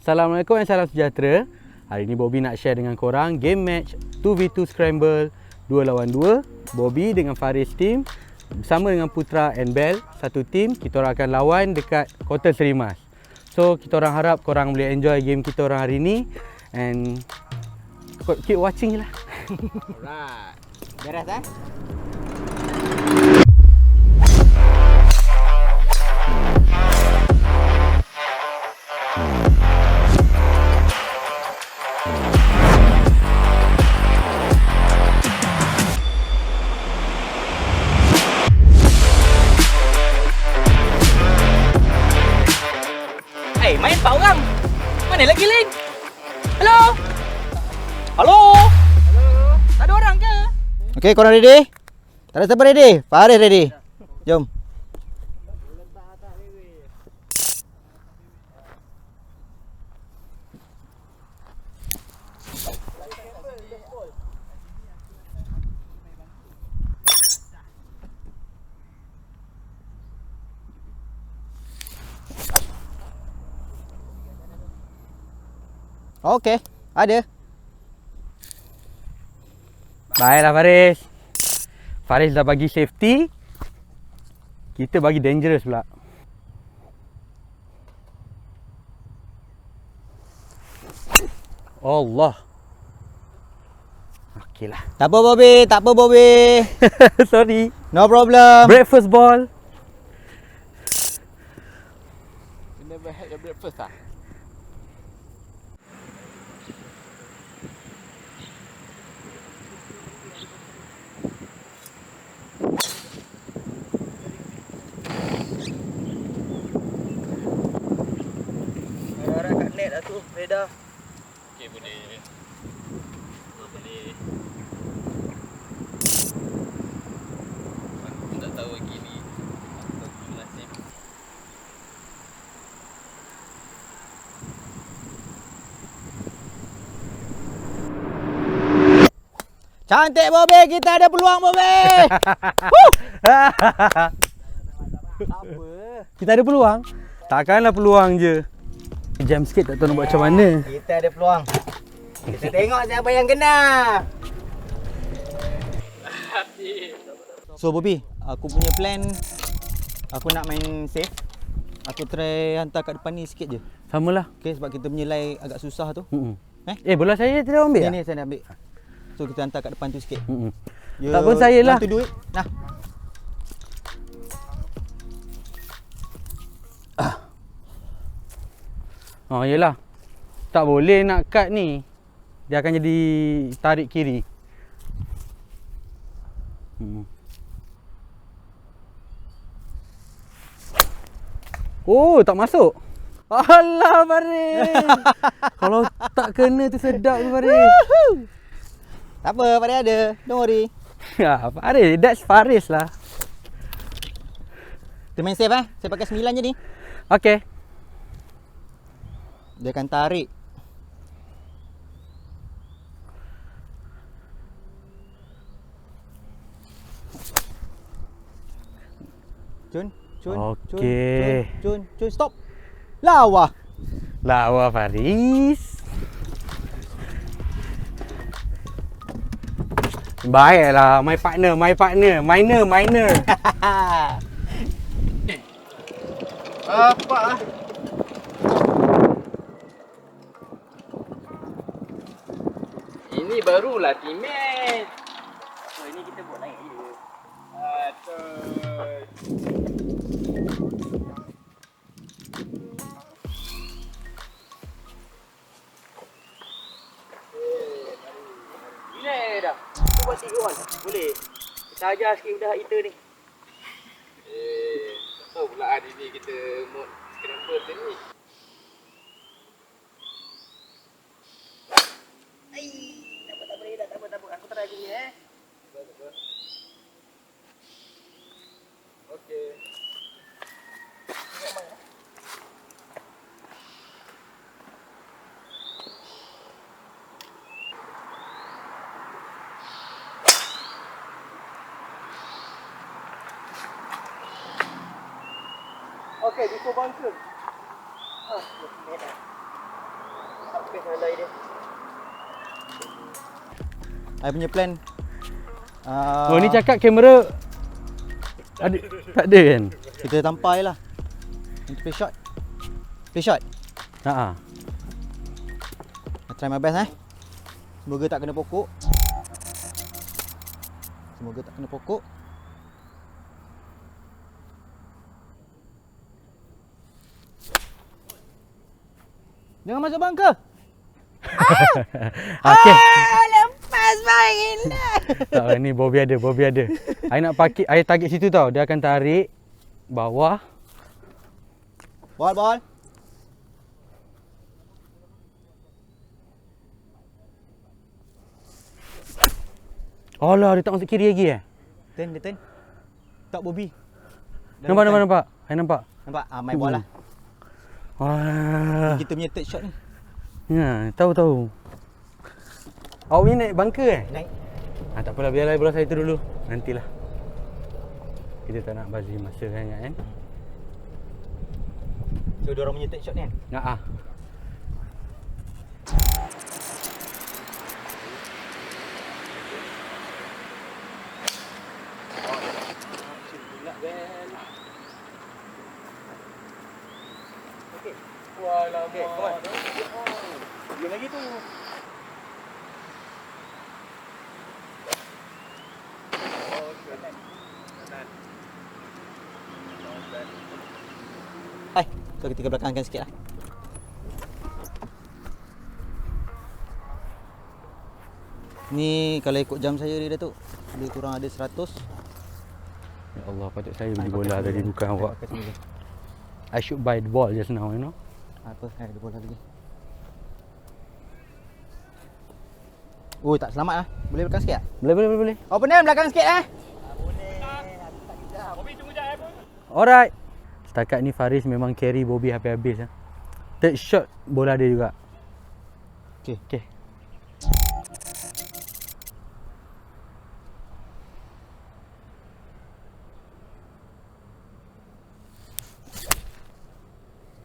Assalamualaikum dan salam sejahtera. Hari ni Bobby nak share dengan korang game match 2v2 Scramble 2 lawan 2. Bobby dengan Faris team bersama dengan Putra and Bell satu team. Kita orang akan lawan dekat Kota Serimas. So kita orang harap korang boleh enjoy game kita orang hari ni and keep watching je lah. Alright. Beres eh? Hey, main 4 orang. Mana lagi Lin? Hello? Hello? Tak ada orang ke? Okay, korang ready? Tak ada siapa ready? Faris ready. Jom. Okay, ada. Baiklah Faris. Faris dah bagi safety. Kita bagi dangerous pula. Allah. Okeylah. Tak apa Bobby, tak apa Bobby. Sorry. No problem. Breakfast ball. You never had your breakfast ah? Orang kat net lah tu, radar. Okay, boleh. Boleh. Aku tak tahu lagi ni. Aku nasib. Cantik Bobby, kita ada peluang Bobby. Apa? Kita ada peluang. Takkanlah peluang je. Jam sikit tak tahu nak buat macam mana. Kita ada peluang. Kita tengok siapa yang kena. So Bobby, aku punya plan, aku nak main safe. Aku try hantar kat depan ni sikit je. Samalah. Okay, sebab kita punya lay agak susah tu. Bola saya tidak ambil. Ni saya nak ambil. So kita hantar kat depan tu sikit. Tak pun saya lah. Want to do it? Nah. Oh yelah. Tak boleh nak cut ni. Dia akan jadi tarik kiri. Oh, tak masuk. Alah Faris. Kalau tak kena tu sedap tu Faris. Tak apa, Faris ada. Don't worry. Ya, Faris, that's Faris lah. Kita main safe eh. Saya pakai 9 je ni. Okay. Dia akan tarik. Cun, Okey. Cun, stop. Lawa. Lawa Faris. Baiklah, my partner. Minor. Apa ah? Ini barulah teammate. So ini kita buat naik je. Aduh. Bila dah? Kita buat 3-1. Boleh. Kita ajar sikit budak kita ni. Tak tahu pula hari ni kita mod scramble macam ni. Tak boleh dah, tak apa. Aku try aku punya Okey. Okay, before bouncer. I punya plan. Oh ni cakap kamera ada, tak ada kan? Kita tampai lah. Untuk play shot. Play shot. Ha. I try my best Semoga tak kena pokok. Semoga tak kena pokok. Jangan masuk bangka. Okey. Lepas main lah. Tak, ni Bobby ada. I nak parkir, I target situ tau. Dia akan tarik bawah. Ball. Alah, dia tak masuk kiri lagi Dia turn. Tak Bobby. Nampak? I nampak. Nampak? Main ball lah. Wah. Kita punya third shot ni. Ya, tahu. Awak ni naik bunker Naik. Tak apalah, biarlah bola saya tu dulu. Nantilah. Kita tak nak bazir masa sangat kan. So, diorang punya third shot ni kan? Ha. Okay, come on. Dia lagi tu. Hai, so kita ke belakangkan sikit lah. Ni kalau ikut jam saya dia Datuk, lebih kurang ada 100. Ya Allah, patut saya beli bola tadi, bukan awak. I should buy the ball just now, you know. Apa? Ada bola lagi. Oh, tak selamat lah. Boleh belakang sikit tak? Boleh. Opener belakang sikit Alright. Setakat ni Faris memang carry Bobby habis-habis. Third shot bola dia juga. Okay.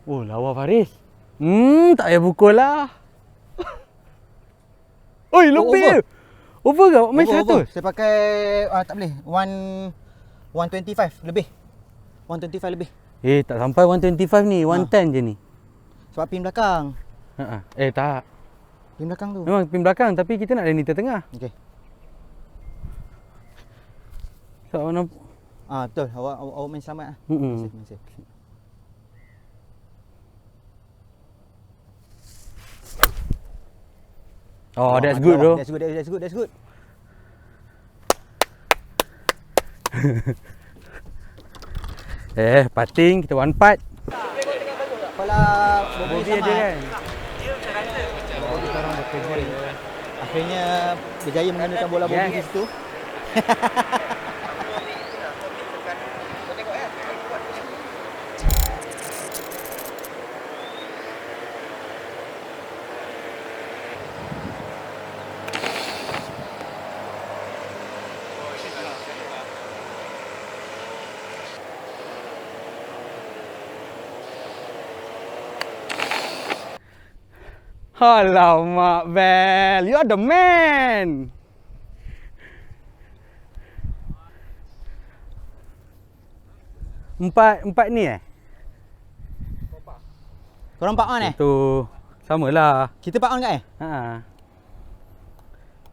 Oh, lawa Faris. Tak payah pukul lah. Oi, lebih. Over ke? Main 100? Saya pakai tak boleh. 125 lebih. 125 lebih. Tak sampai 125 ni, 110 je ni. Sebab pin belakang. Tak. Pin belakang tu. Memang pin belakang, tapi kita nak lane tengah. Okey. So, awak nampak? Betul. Awak main selamat lah. Main safe. Oh, that's good bro. That's good. Putting, kita one putt. Kepala Bobby ada kan? Bobby sekarang bekerja. Akhirnya berjaya menggunakan bola Bobby di situ. Alamak, Bel. You are the man. Empat ni Korang part on Itu samalah. Kita part on kat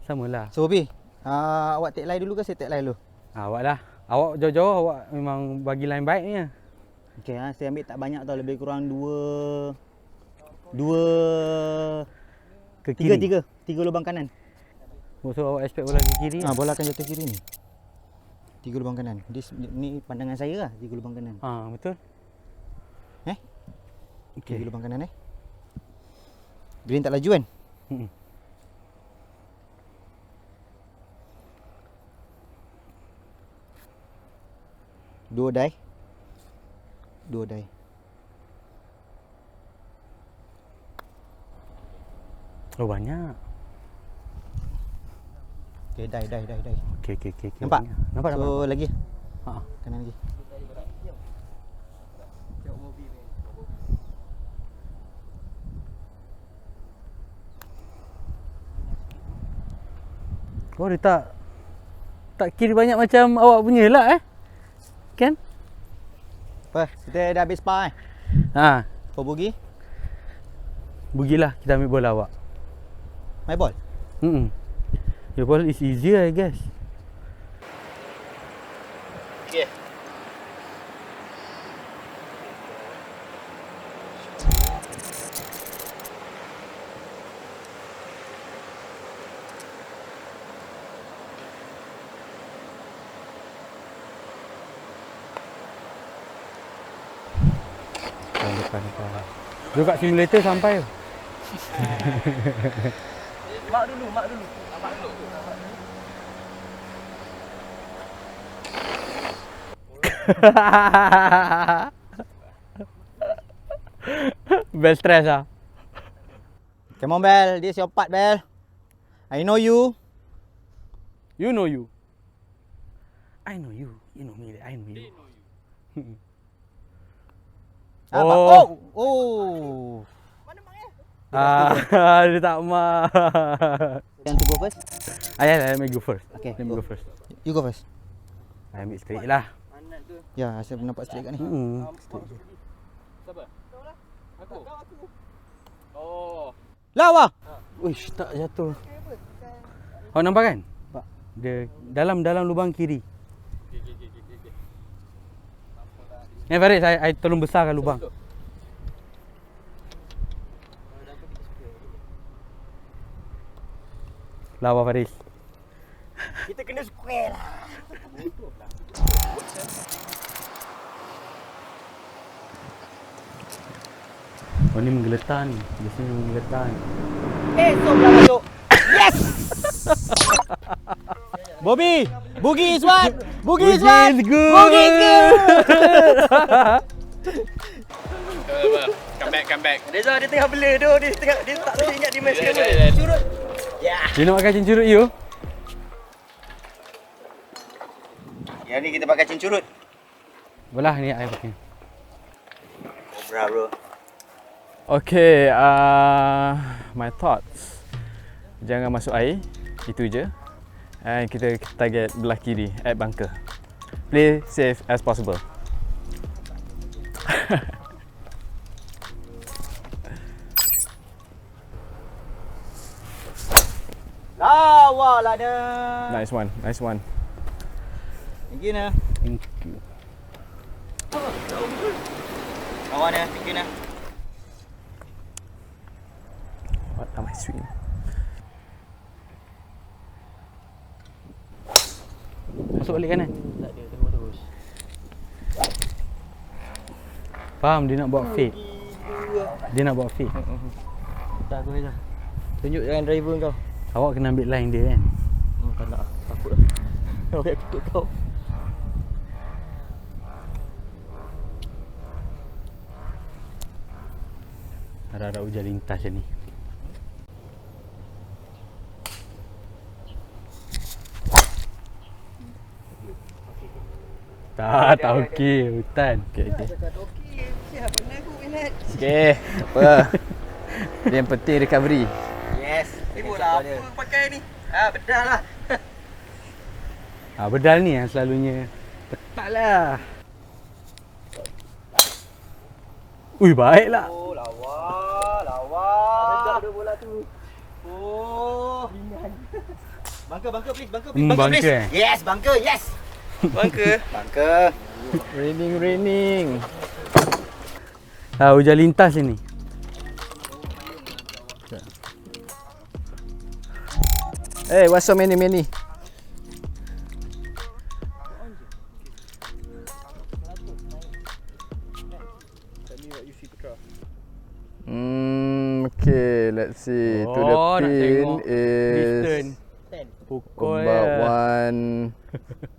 Samalah. So Bobby, awak take line dulu ke saya take line dulu? Awak lah. Awak jauh-jauh, awak memang bagi line baik ni. Okey, saya ambil tak banyak tau, lebih kurang tiga lubang kanan. So awak expect bola ke kiri? Bola akan jatuh kiri ni. 3 lubang kanan. Ni pandangan saya lah, 3 lubang kanan. Betul. Okey. 3 lubang kanan Green tak laju kan? Dua die. Oh, banyak. Okey, die. Okey. Nampak? Nampak. So lagi. Ha. Kanan lagi. Oh dia tak kira banyak macam awak punya lah Kan? Apa? Kita dah habis spa Ha, Kau pergi? pergilah kita ambil bola awak. My ball? Your ball is easier I guess. Okay. Depan. Dia kat simulator sampai. Mak dulu. Bel stress ah. Come on, Bel. This your part, Bel. I know you. You know you. I know you. You know me. I know you. Oh. Dia tak mah. Yang to go first? Let me go first. Okay. Let me go first. You go first. I ambil straight lah. Ya, saya nampak straight kat ni. Straight je. Siapa? Aku. Oh. Lawa. Uish, tak jatuh. Awak nampak kan? Dia dalam lubang kiri. Faris, I tolong besarkan lubang. Lawa Faris. Kita kena square lah. Oh ni menggeletar ni. Biasanya menggeletar ni. Sebelah masuk. Yes! Bobby! Boogie is what? Boogie is what? good. Boogie is good! Come back. Reza dia tengah bela tu. Dia tak boleh ingat dia main sekarang. Curut. Ya. Dia nak makan cincurut you? Yang ni kita pakai cincurut. Belah ni I pakai. Cobra bro. Okay, my thoughts. Jangan masuk air, itu je. And kita target belah kiri at bunker. Play safe as possible. Lawa lah dia. Nice one. Thank you nah. Thank you. Kawan nah, thank you nah. What am I swing? Masuk balik kanan. Tak dia terus. Faham dia nak buat fake. Dia nak buat fake. Tak aku Reza. Tunjuk dengan driver kau. Awak kena ambil line dia kan. Tak nak. Takut lah. Kau yang kutuk kau. Harap-harap hujan lintas je ni. Tak okey hutan. Okay. Okey, siap benar aku minat. Okay, apa? Dia yang penting recovery. Yes. Ibu lah apa pakai ni? Bedah lah. Bedal ni yang selalunya petak lah. Ui baiklah. Oh, lawa. Sedap dia bola tu. Oh, ringan. Bunker please. Bunker eh? Yes, bunker, yes. Bunker. Raining. Hujan lintas ni. Hey, what's so many? Okay, let's see. To the Oh, nak pin tengok is distance. Pukul about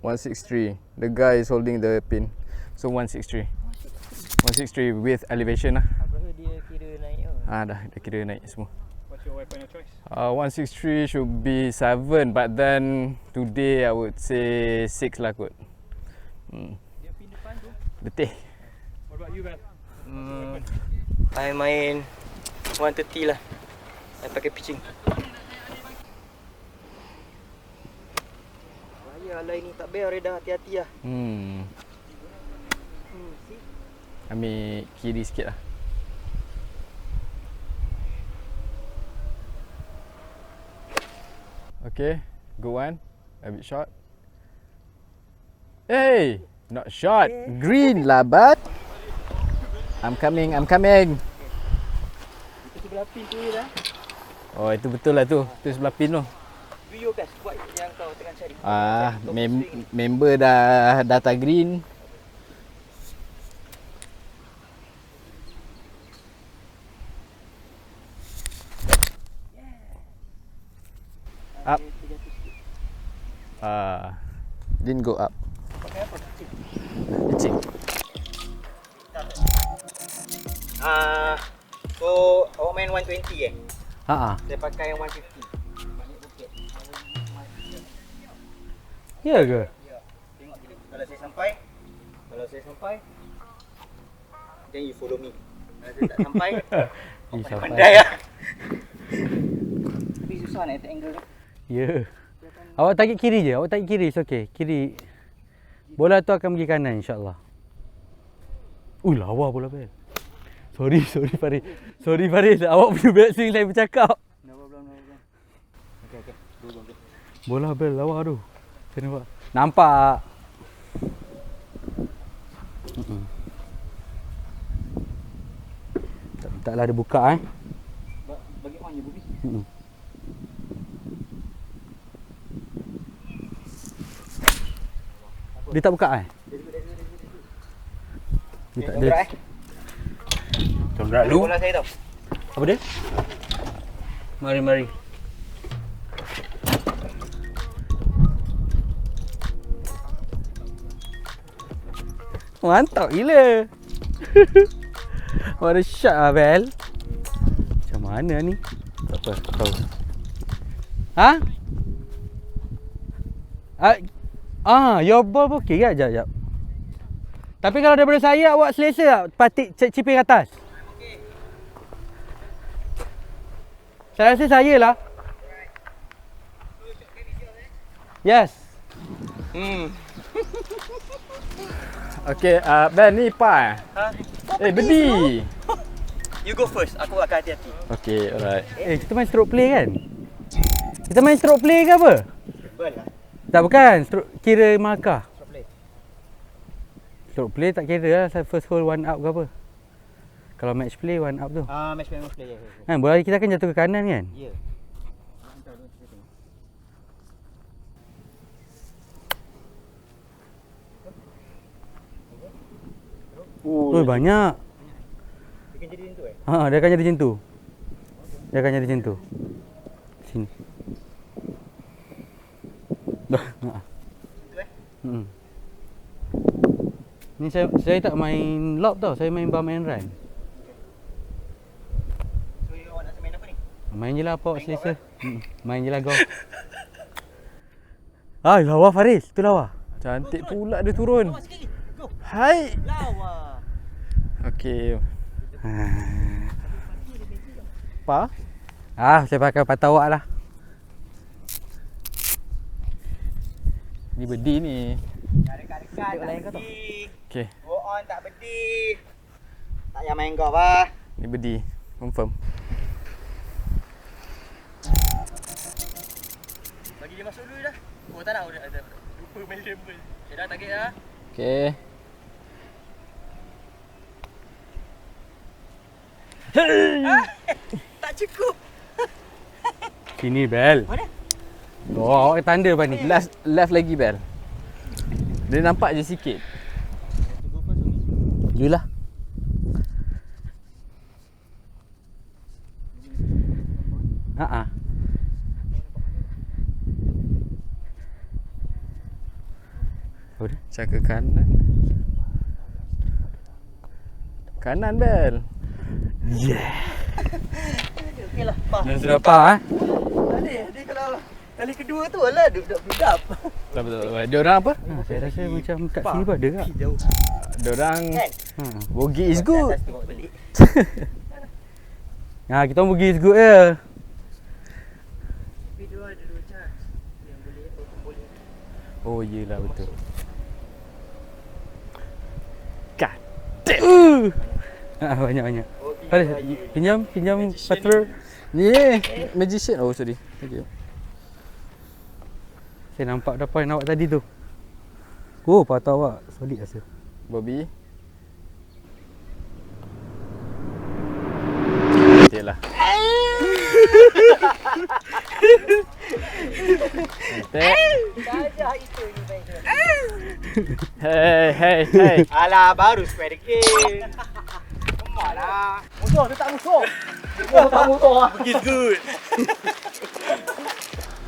163. The guy is holding the pin. So 163. 163 with elevation lah. Apa dia kira naik tau. Dah kira naik semua. What's your weapon of choice? 163 should be 7, but then today I would say 6 lah kot. Dia pin depan tu. Letih. What about you, Bel? I main 130 lah. I pakai pitching. Ya, alai ni tak bear dah, hati-hati lah. Ambil kiri sikit lah. Okay, good one. A bit short. Hey, not short. Green lah, bud. I'm coming. Itu sebelah pin tu je dah. Oh, itu betul lah tu. Itu sebelah pin tu. Do your best buat yang kau tengah cari. Member dah data green. Up. Didn't go up. Pakai apa? Licin. So awak main 120 Saya pakai yang 150. Banyak bukit. Ya ke? Tengok kita. Kalau saya sampai, then you follow me. Kalau saya tak sampai, pandai lah. Tapi susah nak attack angle ni. Ya. Awak target kiri je. Awak target kiri, it's okay. Kiri. Bola tu akan pergi kanan insya-Allah. Lawa bola bel. Sorry Farid. Sorry Farid. Awak punya back swing saya bercakap. No problem. Okay. Go. Bola bel lawa tu. Saya nampak. Nampak. Taklah dia buka Bagi on je, Bubi. Dia tak buka Dia tak ada. Tongrak lu. Bola saya tau. Apa dia? Mari. Mantap gila. What a shot lah, Bel. Macam mana ni? Tak apa, tahu. Your ball pun okey ke? Sekejap. Tapi kalau daripada saya, awak selesa tak? Patik cipir atas. Saya rasa saya lah. Yes. Okay, Ben ni par. Bedi. You go first. Aku akan hati-hati. Okay, alright. Kita main stroke play kan? Kita main stroke play ke apa? Betul lah. Tak bukan, stroke kira markah. Stroke play. Stroke play tak kira lah, first hole one up ke apa. Kalau match play one up tu. Match play. Ya. Kan bola kita akan jatuh ke kanan kan? Ya. Banyak. Dia akan jadi macam tu Dia akan jadi macam tu. Sini. Dah. Ni saya tak main lob tau, saya main bump and run. So awak nak main apa ni? Main je lah apa awak selesa. Main je lah golf. Lawa Faris, tu lawa. Cantik pula dia turun. Awak sikit lagi. Go. Hai. Lawa. Okay. Pa? Saya pakai patah awak lah. Ni bedi ni. Dekat lain kau tu. Okay. Go on tak bedi. Tak payah main golf lah. Ni bedi. Confirm. Bagi dia masuk dulu dah. Oh tak nak, dah lupa main gamble. Saya dah target dah. Okay. Tak cukup. Sini Bel. Mana? Awak tanda depan ni. Left lagi, Bel. Dia nampak je sikit. Julah. Cak ke kanan. Kanan, Bel. Okey lah. Pas. Dah sudah apa Dia kalau kali kedua tu lah dudap. Betul. Dia orang apa? Saya rasa macam kat sini pun ada tak? Dia orang Kan? bogey is good. Tengok balik. Kita orang pergi is good je. Tapi dia ada dua chance. Yang boleh ataupun boleh. Oh yelah betul. God damn. Banyak. Faris, pinjam patrol. Yeah, magician. Oh sorry. Thank you. Saya nampak dah point awak tadi tu. Oh, patah awak solid rasa. Bobby. Cantik lah. Saja itu ni baik. Hey. Alah, baru square game. Kemalah. Musuh, tu tak musuh. Musuh. It's good.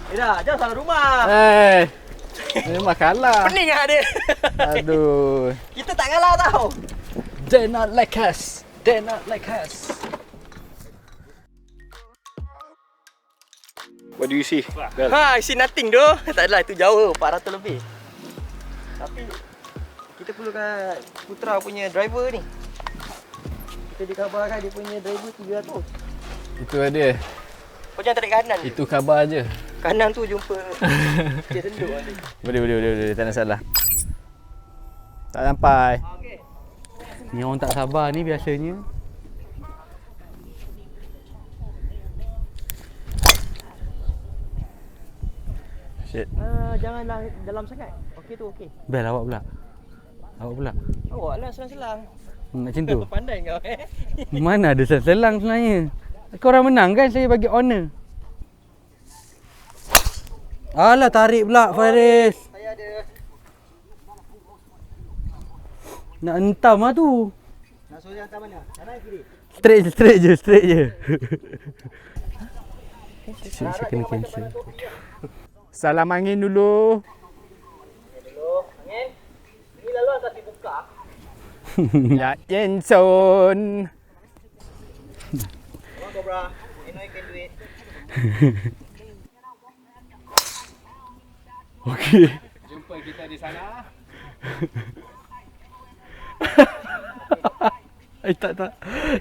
Ida, jangan salah rumah. Hey. Memang kalah. Pening ah dia. Aduh. Kita tak kalah tau. They not like us. They not like us. What do you see? I see nothing doh. Tak adalah, itu jauh 400 lebih. Tapi kita perlukan Putra punya driver ni. Kita dikabarkan dia punya driver 300. Itu ada. Kau jangan tarik kanan. Itu khabar je. Kanan tu jumpa dia tenduk ada. Boleh. Tak ada salah. Tak sampai. Ni orang tak sabar ni biasanya. Shit. Janganlah dalam sangat. Okey tu okey. Bel awak pula. Awak lah selang-selang. Macam tu. Pandai kau Mana ada selang sebenarnya. Korang menang kan, saya bagi honor. Alah, tarik pula Faris. Saya ada. Nak hentam lah tu. Nak suruh hantar mana? Kanan kiri. Straight je. Saya kena cancel. Salam angin dulu. Dulu angin. Ini lalu atas dibuka. Ya Jenson. Come on Cobra. You know you can do it. Okey. Jumpa kita di sana.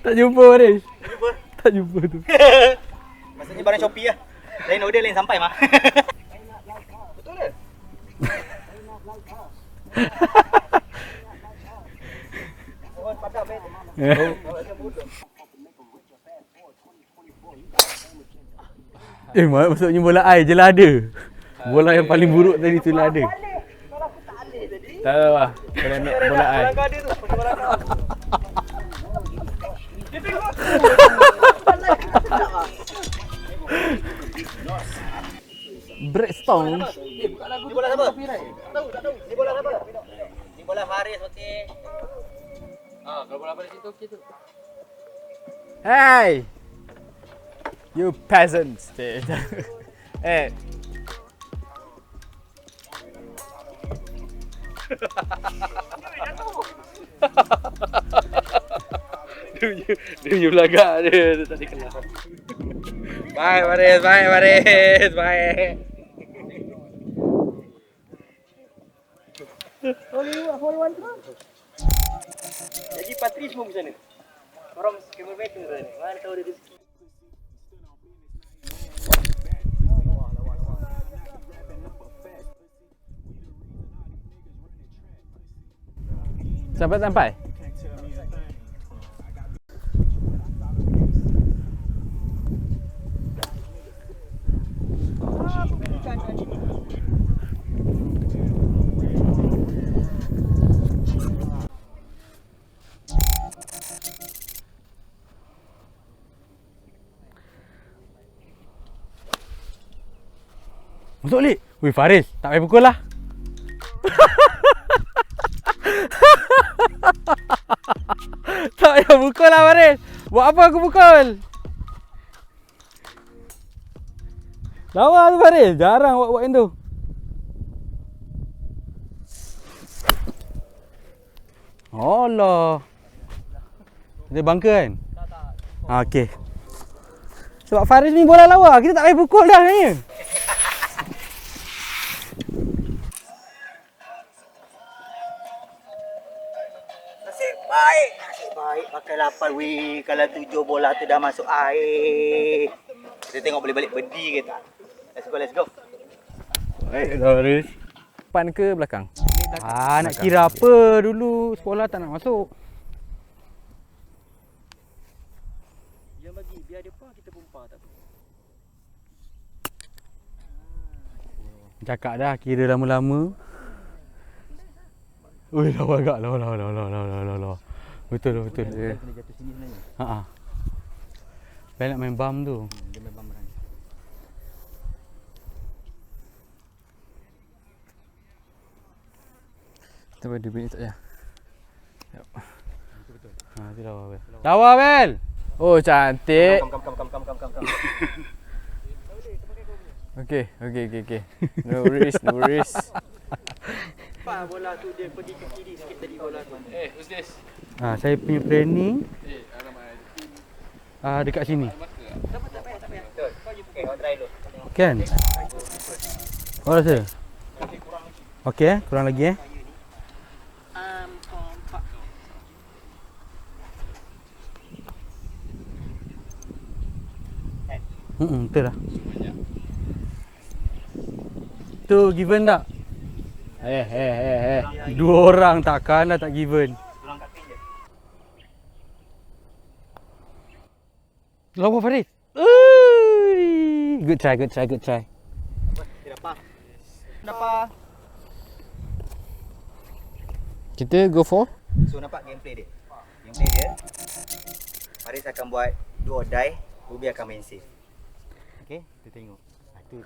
Tak jumpa Faris. Tak jumpa tu. Maksudnya barang Shopee lah. Lain order, lain sampai mah. Betul ke? Oh, padam Maksudnya bola air je lah ada. Bola yang paling buruk tadi tu lah ada. Tak tahu lah. Kena ambil bola air. Kau ada tu, pakai barang kau. Dia tengok. Breakstone. Ni bola siapa? Tak tahu. Ni bola siapa? Ni bola Faris, okey. Kalau bola balik situ okey tu. Hey! You peasants. Eh. Dia punya belagak dia tak dikenal. Bye Faris. Hole one tu. Jadi Patri semua di sana. Orang cameraman tu ni. Mana tahu dia rezeki. Sampai. Masuk balik. Weh Faris, tak payah pukul lah. Tak payah pukul lah Faris. Buat apa aku pukul? Lawa tu Faris, jarang awak buat yang tu. Allah. Dia bangka kan? Tak. Okey. Sebab Faris ni bola lawa, kita tak payah pukul dah sebenarnya. Nasib baik pakai 8 weh. Kalau 7 bola tu dah masuk air. Kita tengok boleh balik berdi ke tak. Let's go. Baik Faris. depan ke belakang? Nak kira apa dulu? Sekolah tak nak masuk. Dia bagi, biar dia par, kita pun par tak apa. Cakap dah, kira lama-lama. Ui, lawa agak. Lawa. Betul. Kena jatuh sini sebenarnya. Ha. Bel nak main bam tu. Dia memang merang. Kita bagi bunyi tak ya? Ha, tu lawa Bel. Lawa Bel! Oh, cantik. Kam. Okey. No worries. Par bola tu dia pergi ke kiri sikit tadi bola tu. Who's this? Ha, saya punya training dekat sini. Tak payah. Betul. Okey, kau try dulu. Kan? Kau rasa? Okey, kurang lagi. Betul lah. Tu given tak? Dua orang takkan dah tak given. Tulang kat pin je. Lawa Farid. Good try. Dia dapat. Kita go for? So nampak gameplay dia. Faris akan buat do or die, Bobby akan main safe. Okey, kita tengok. Itu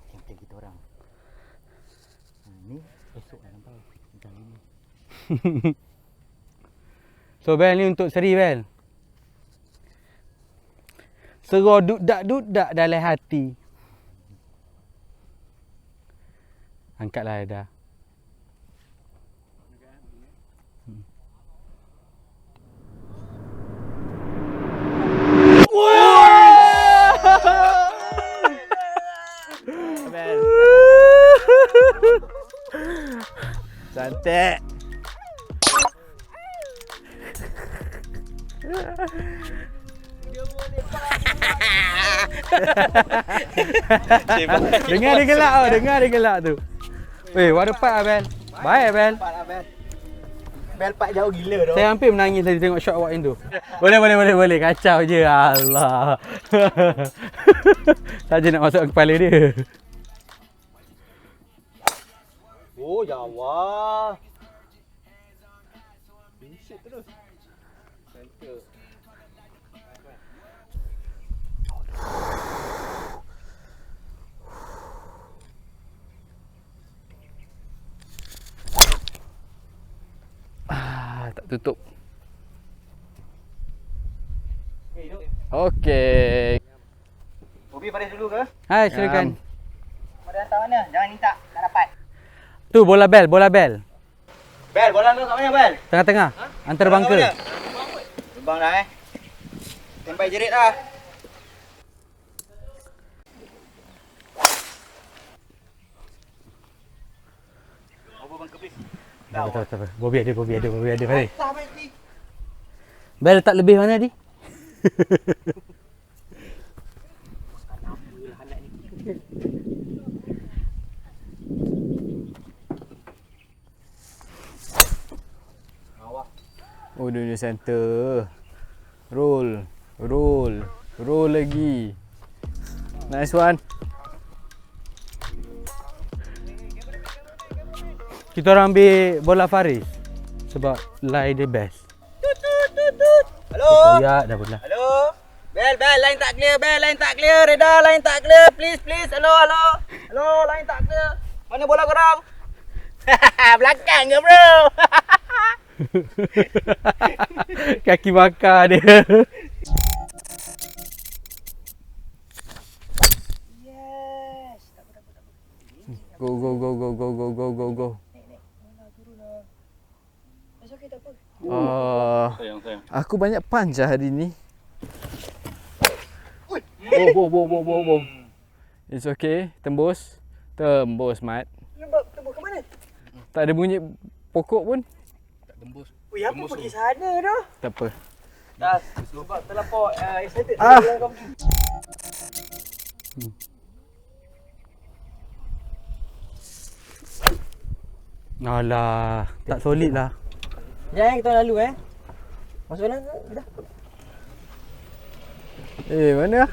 gameplay kita orang. Ni esok dah nampak. Kali ni. So Bel ni untuk seri Bel. Serah dudak dalam hati. Angkatlah dah. Cantik. Dengar dia gelak tu. Weh, what the part Bel? Baik Bel. Bel part jauh gila tu. Saya hampir menangis tadi tengok shot awak yang tu. Boleh. Kacau je. Allah. Saja nak masuk kepala dia. Oh, Jawa. Shit terus. Center. Tak tutup. Okay, duduk. Okey. Bobby Faris dulu ke? Hai, silakan. Pada hantar mana? Jangan minta, tak dapat. Tu bola Bel. Bel, bola kau kat mana, Bel? Tengah-tengah. Antara bangka. Lubang dah Sampai jerit dah. Over bangka please. Betul. Bobby ada Farid. Tak baik ni. Bel letak lebih mana di? Oh, dunia center. Roll lagi. Nice one. Kita orang ambil bola Faris sebab lie dia best. Hello. Ya, dah bola. Hello. Bel, line tak clear. Reda, line tak clear. Please. Hello. Line tak clear. Mana bola korang? Belakang ke, bro? Kaki bakar dia. Yes. Go. Sayang. Aku banyak punch hari ni. Wow. It's okay. Tembus, Mat. Tembus ke mana? Tak ada bunyi pokok pun. Ui, apa pergi sana dah? Tak apa. Dah, sebab terlampau excited. Alah, tak solid lah. Jangan kita lalu Masuk dalam dah. Mana?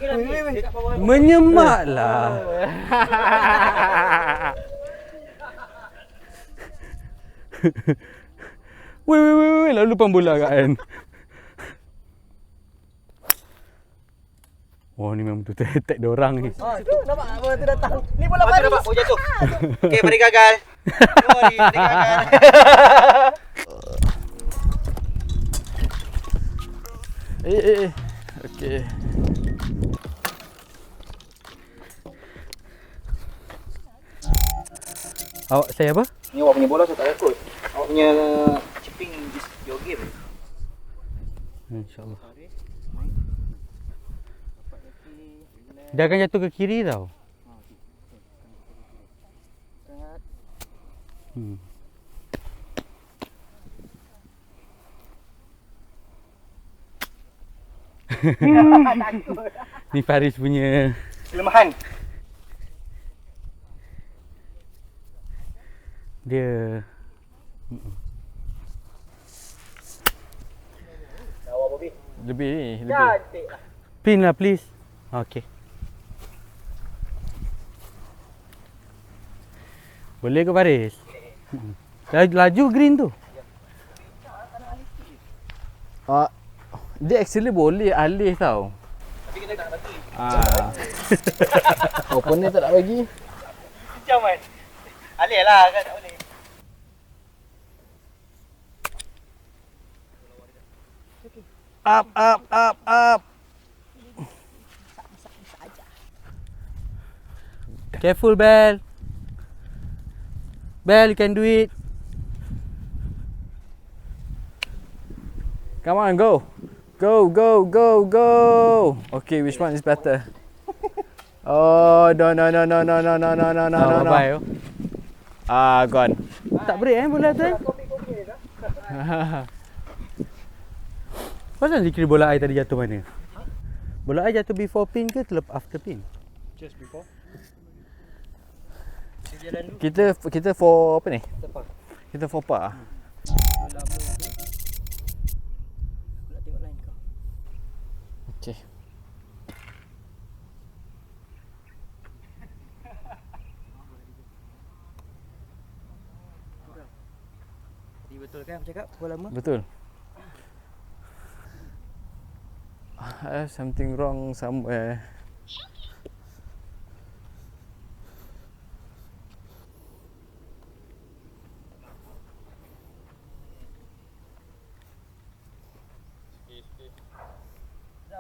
Menyemak lah. Weh, lalu lupa bola kan. Oh, ni memang betul attack dia orang ni. Tu nampak bola tu datang. Ni bola baris. Nampak bola jatuh. Okey, mari gagal. Mari gagal. Okey. Awak saya apa? Ni awak punya bola saya tak takut. Awak punya chipping is your game. InsyaAllah. Dia akan jatuh ke kiri tau. Ni Faris punya Kelemahan. dia. Awak Bobby. Lebih ni, lebih. Cantik lah. Pin lah please. Okey. Boleh ke Faris? Laju green tu. Dia actually boleh alih tau. Tapi kita tak bagi. Opponent tak nak bagi. Kejam kan. Alih lah kan tak boleh. Up. Careful Bell. Bell, you can do it. Come on, go. Go. Okay, which one is better? Oh, no. Bye. Gone. Tak break bola tu Pasal dia kira bola air tadi jatuh mana? Bola air jatuh before pin ke after pin? Just before. Kita for apa ni? Kita for par. Lama tu. Aku nak tengok line kau. Okay. Ni betul kan aku cakap bola lama? Betul. I have something wrong somewhere.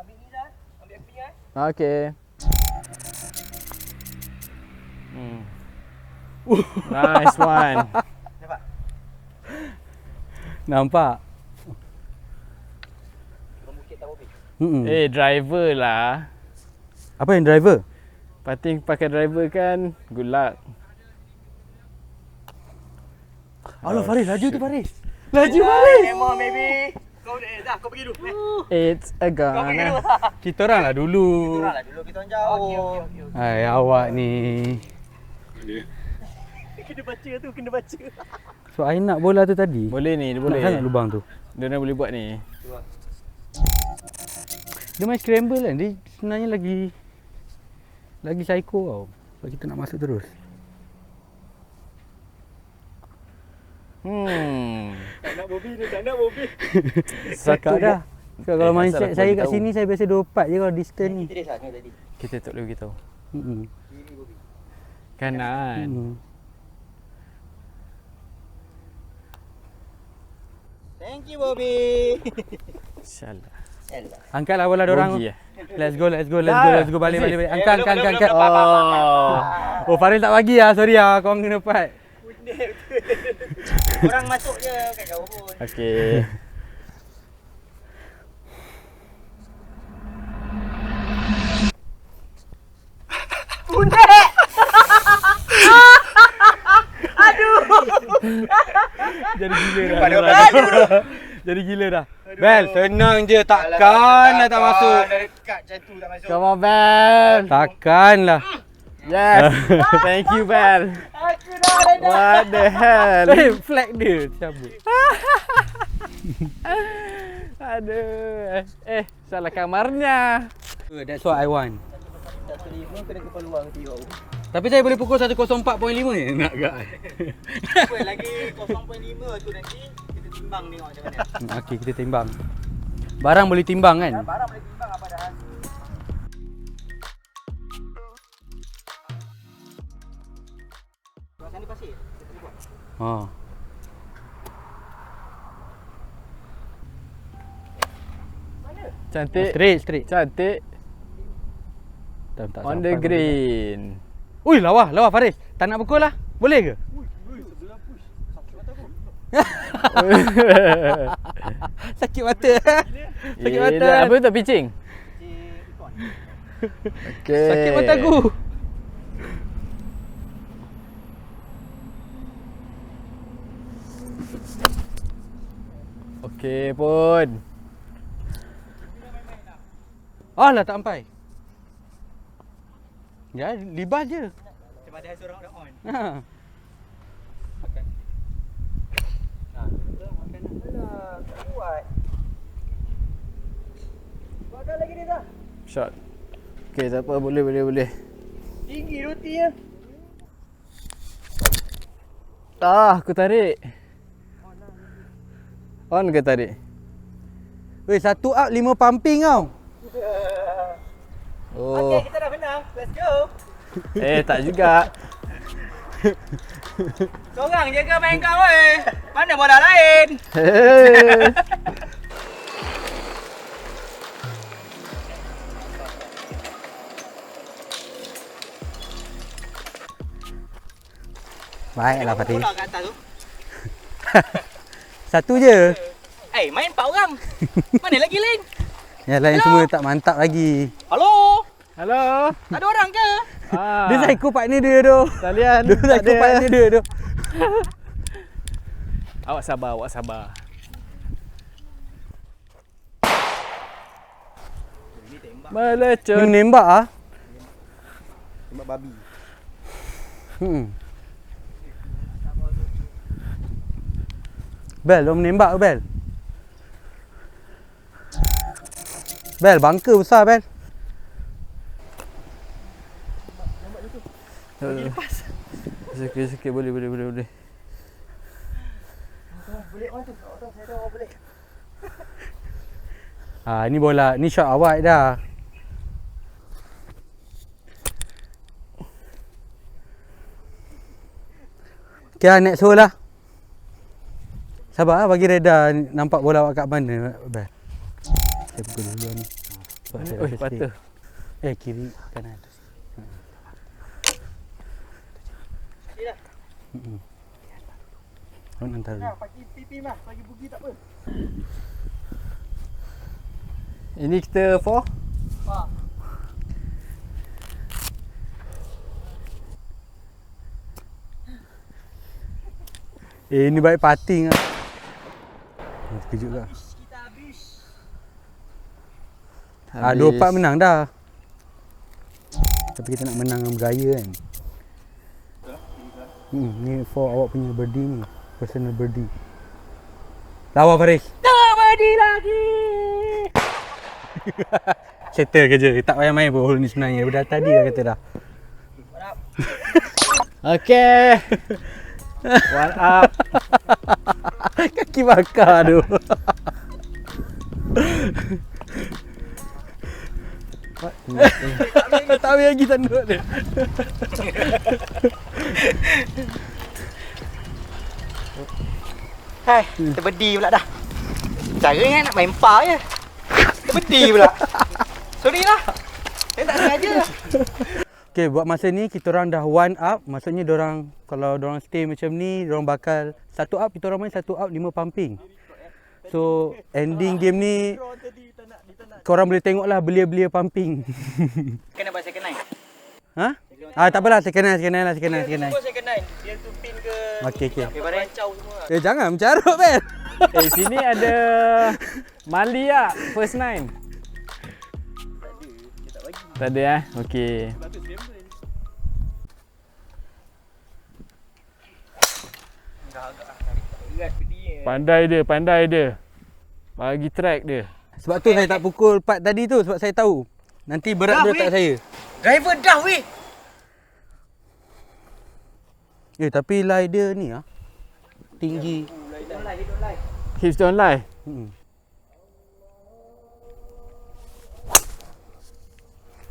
Ambil ni dah. Ambil FP Okay. Nice one. Nampak? Turun bukit tak Bobby. Driver lah. Apa yang driver? Pating pakai driver kan, good luck. Allah Faris, laju tu Faris. Laju Faris. Memang maybe. Kau dah kau pergi dulu. It's a gun. Kita orang lah dulu. Turunlah dulu kita orang jauh. Okey. Hai, awak ni. Kena baca tu, kena baca. So, I nak bola tu tadi. Boleh ni, dia Nak boleh. sangat lubang tu. Dia boleh buat ni. Dia main scramble kan. Dia sebenarnya lagi psycho tau. Sebab kita nak masuk terus. Tak nak Bobby ni, tak nak Bobby. Cakap dah. Kalau main asal set aku saya bagi kat tahu. sini, saya biasa 24 je kalau distance ni. Kita dia sana tadi. Kita tak boleh beritahu. Mm-mm. Kiri Bobby. Kanan. Thank you Bobby. Insyaallah. Elah. Angkatlah bola dorang. Bogi, Let's go. Balik. belum. Angkat. Oh. Oh, Faris tak bagi lah. Sorry lah. Korang kena part. Orang masuk je kat jauh pun. Okay. Jadi gila dah. Jadi gila dah. Bel, senang je. Takkan lah tak masuk. Dah dekat macam tu tak masuk. Come on, Bel. Takkan lah. Yes. Thank you, Bel. Aku What the hell? Flag dia cabut. Aduh. Salah kamarnya. That's what I want. 1.5 kena ke peluang tengok. Tapi saya boleh pukul 104.5 ni. Nak gak? Apa lagi 0.5 tu nanti kita timbang tengok macam mana. Okey, kita timbang. Barang boleh timbang kan? Barang boleh timbang apa dah. Buat sana pasir. Kita boleh buat. Ha. Cantik. Straight. Cantik. Tak On the sampai. green. Ui, lawa Faris. Tak nak pukul lah. Boleh ke? Sakit mata. Sakit mata. Apa tu pitching? Okey. Sakit mata aku. Okey pun. Alah, tak sampai. Ya, libas je. Macam ada seorang dah on. Ha. Makan. Nah, kita makan lah. Tak buat. Bagal lagi ni dah. Shot. Okey, tak apa, boleh. Tinggi rotinya. Aku tarik. On ke tarik? Weh, 1 up 5 pumping kau. Oh. Okey, kita dah menang. Let's go. Tak juga. Seorang je ke main kau Mana bola lain? Baiklah Fatih. Bola kat atas tu. Satu je. Main 4 orang. Mana lagi lain? Yang lain semua tak mantap lagi. Halo? Hello. Ada orang ke? Dia psycho partner dia tu. Talian. Dia psycho partner dia tu. Awak sabar. Melecun. Menembak ah. Tembak babi. Bel, dia menembak ke Bel? Bel, bunker besar Bel. Sikit boleh. Boleh on tu. Saya dah boleh. Ni bola, ni shot awak dah. Okay, next hole lah. Sabar bagi Reda nampak bola awak kat mana. Bel. Saya pukul dulu ni. Sebab saya rasa patah. sikit. Kiri kanan. Dah. Orang hantar dulu. Pagi pipi mah, pagi bugi tak apa. Ini kita 4. Wah. Ini baik putting lah. Terkejut lah. Kita habis. 2-4 menang dah. Tapi kita nak menang dengan bergaya kan. Ni for awak punya birdie ni. Personal birdie. Lawa Faris. Tak birdie lagi. Settle kerja. Tak payah main pun hole ni sebenarnya. Dah tadi dah kata dah. Okey. One up. Kaki bakar tu. Tak habis lagi tanduk dia. Hai, terbedi pula dah. Caranya nak main par je. Terbedi pula. Sorry lah. Saya tak sengaja. Okay, buat masa ni kita orang dah 1 up. Maksudnya diorang, kalau diorang stay macam ni, diorang bakal 1 up, kita orang main 1 up 5 pumping. So ending game ni korang boleh tengok lah belia-belia pumping. Kena buat second line. Ha? Tak apalah, second line lah. Semua second line. Dia tu pin ke Okay. rancau semua lah. Jangan mencarut Ben. Sini ada Mali lah, first 9. Tak ada Okey. Pandai dia. Bagi track dia. Sebab tu saya tak pukul part tadi tu sebab saya tahu. Nanti berat dia tak saya. Driver dah weh. Tapi lie dia ni tinggi. Hips don't lie.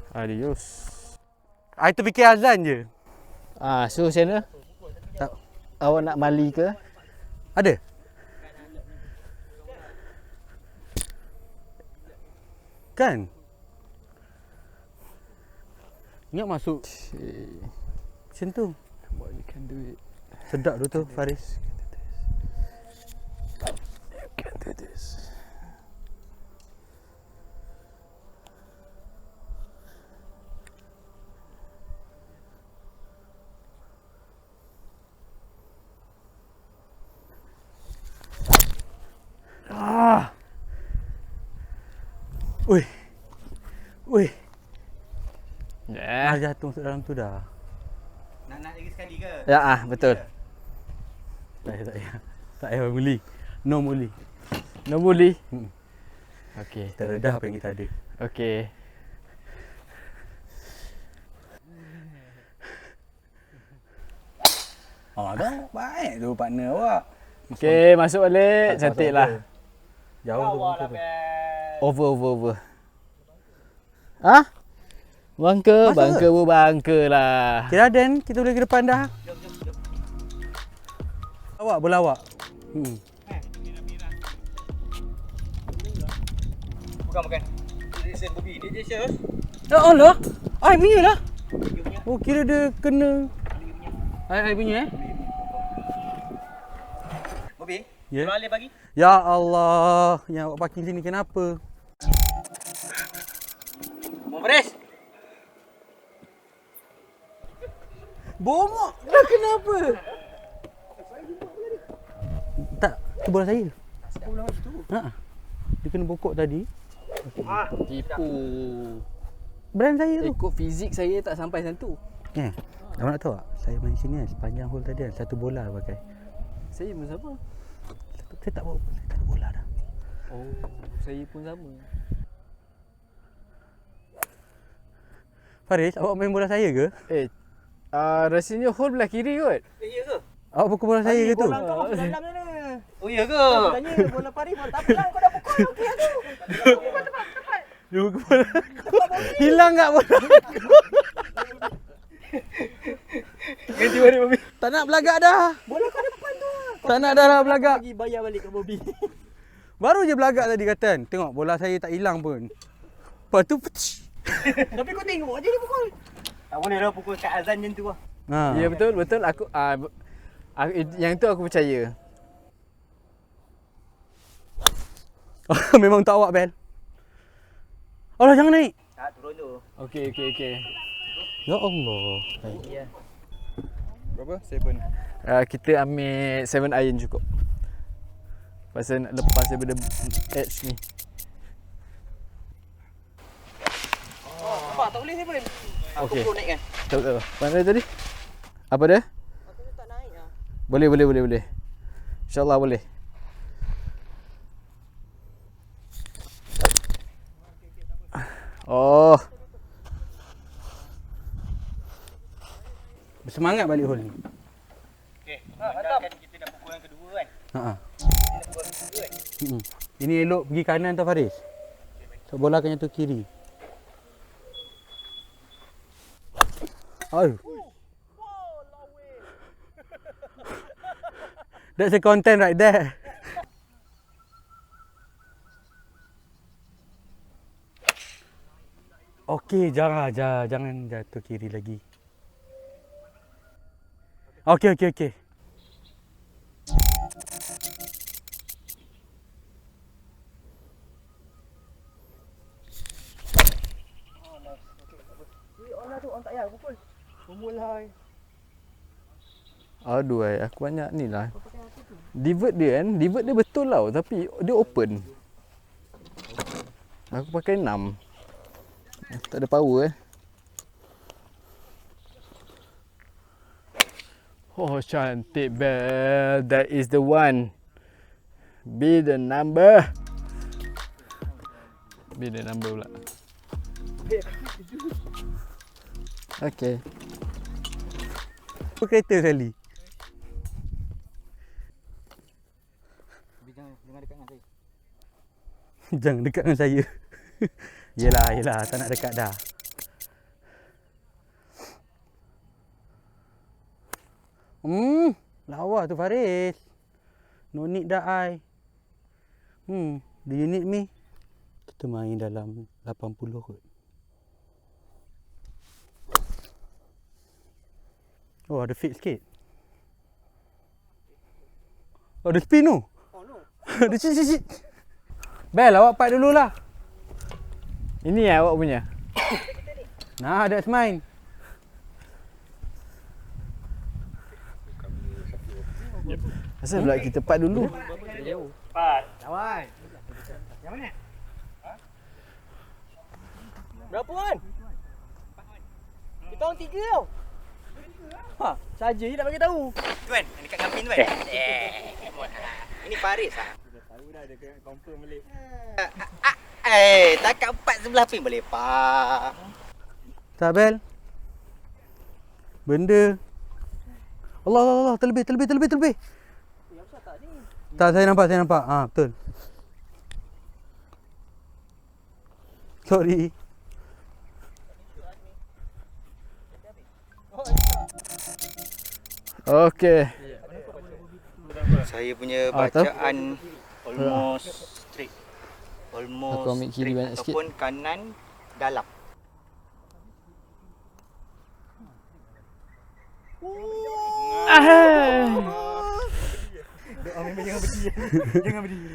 Adios. I terfikir azan je. So macam mana? Tak. Awak nak mali ke? Ada? Kan? Ingat masuk macam tu. What you can do it. Sedap tu Faris. You can do this. Wih. Yeah. Jatuh masuk dalam tu dah. Nak lagi sekali ke? Ya, betul. Tak payah. Tak payah muli. No muli. No bully. Okey. Teredah apa yang kita ada. Okey. Dah baik tu partner awak. Okey, masuk balik. Cantik lah. Jauh tu. Over. Ha? Bangka lah. Kira Dan, kita boleh ke depan dah. Awak, bola awak. Bukan. Jason Bobby. Dia Jason. Ya Allah. Ai punya lah. Oh, kira dia kena. Ai punya Bobby. Ya. Kalau Alif bagi. Ya Allah, yang awak parking sini kenapa? Mufres. Bongok dah kenapa? Tak, tu bola saya. Dia kena bokok tadi. Tipu. Brand saya tu. Ikut fizik saya tak sampai satu. Awak nak tahu tak? Saya main sini sepanjang hole tadi satu bola pakai. Saya pun sama. Saya tak bawa, saya tak ada bola dah. Oh, saya pun sama. Faris, awak main bola saya ke? Rasanya hole belah kiri kot. Ya ke? Awak pukul bola saya ke tu? Bola kau masuk dalam mana? Oh ya ke? Tanya bola Paris pun tak apa kau dah pukul. Okey tu. Tepat. Dia pukul bola. Hilang tak bola? Ganti balik Bobby. Tak nak belagak dah. Bola kau depan tu. Tak nak dah lah belagak. Bagi bayar balik ke Bobby. Baru je belagak tadi kata. Tengok bola saya tak hilang pun. Lepas tu Tapi kau tengok aje dia pukul. Tak boleh dah pukul kat azan macam tu lah. Ya betul. Aku yang tu aku percaya. Memang untuk awak, Bel. Allah, jangan naik. Tak turun tu. Okey. Ya Allah. Berapa? 7. Kita ambil 7 iron cukup. Pasal nak lepas daripada edge ni. Nampak tak boleh saya pun. Okey. Pukul naik kan. Betul. Mana tadi? Apa dia? Aku tak naik lah. Boleh. InsyaAllah boleh. Oh. Bersemangat balik hole ni. Okey. Kan kita dah pukul yang kedua kan. Kita pukul yang kedua kan. Ini elok pergi kanan tau Faris. So bola kena tu kiri. Oh. That's a content right there. Okey, jangan jatuh kiri lagi. Okey. On tak payah pukul. Memulai. Aduh, aku banyak ni lah. Divert dia betul tau, tapi dia open. Aku pakai 6. Tak ada power Oh, cantik Bel. That is the one. Be the number. Be the number pula. Okay. Apa kereta sekali? Jangan dekat dengan saya. Jangan dekat dengan saya. Yelah, tak nak dekat dah. Lawa tu Faris. No need dah I. Do you need me? Kita main dalam 80 kot. Oh, ada fit sikit. Oh, ada spin tu. Oh no. Ada shit. Bel, awak part dululah. Ini awak punya. Nah, that's mine. Asal pula kita part dulu. Kawan. Yang mana? Berapa kan? Kita orang 3 tau. Ha, saja je tak bagi tahu. Tu kan, yang dekat Gampin tu kan? Ini Faris ah. Tahu dah dia kena confirm balik. Takat 4 sebelah pin boleh pak. Tak, Bel. Benda. Allah, terlebih. Ya, asal tak ni? Tak, saya nampak. Betul. Sorry. Okay. Saya punya bacaan almost straight. Almost Aku ambil kiri straight banyak sikit. ataupun kanan dalam.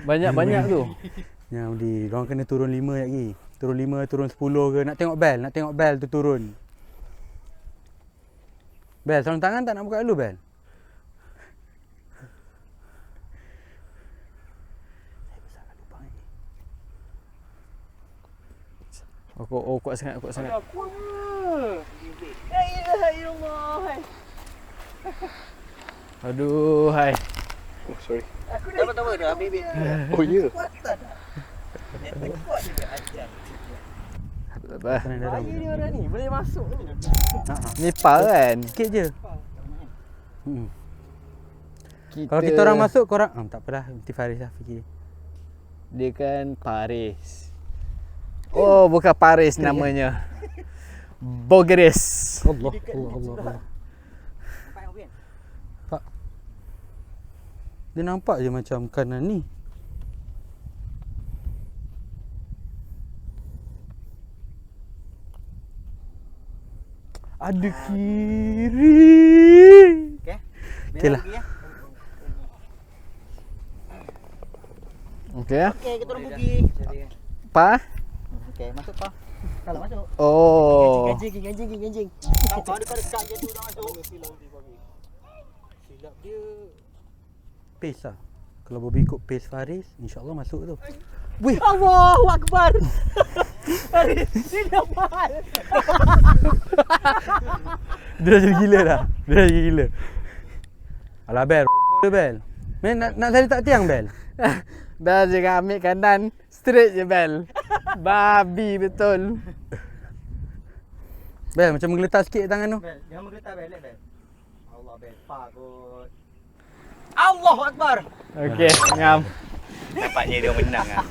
Banyak tu. Yang di, diorang kena turun 5 lagi. Turun 5, turun 10 ke. Nak tengok bel tu turun. Bel, sarung tangan tak nak buka dulu, Bel? Oh, kuat sangat. Apa? La ilaha illallah. Aduh, hai. Aku dah tak apa dah ambil. Oh, ya. Apa? Bahaya ni orang ni, boleh masuk ni. Nepal kan? Sikit je. Kita, Kalau kita orang masuk, korang... tak apalah, nanti Faris lah fikir. dia kan Paris. Oh, bukan Paris namanya. Bogeres. Allah. Pak. Dia nampak je macam kanan ni. Ada kiri. Okey lah. Okey. Okey, kita orang pergi. Pa? Okey, masuk pa. Kalau masuk. Oh. Ganjing. Kau dekat je tu dah masuk. Silap dia pace lah. Kalau Bobby ikut pace Faris, insyaAllah masuk tu. Wih, Allahu Akbar. Ini dapat. dia dah jadi gila dah. Alah Bel, dia Bel. Nak saya tak tiang Bel. Dah jangan ambil kanan. Straight je Bel. Babi betul. Bel, macam menggeletar sikit tangan tu. Bel, jangan menggeletar Bel, Bel. Allah Bel, pak kot. Allahu Akbar. Okey, ngam. Nampaknya dia menang lah.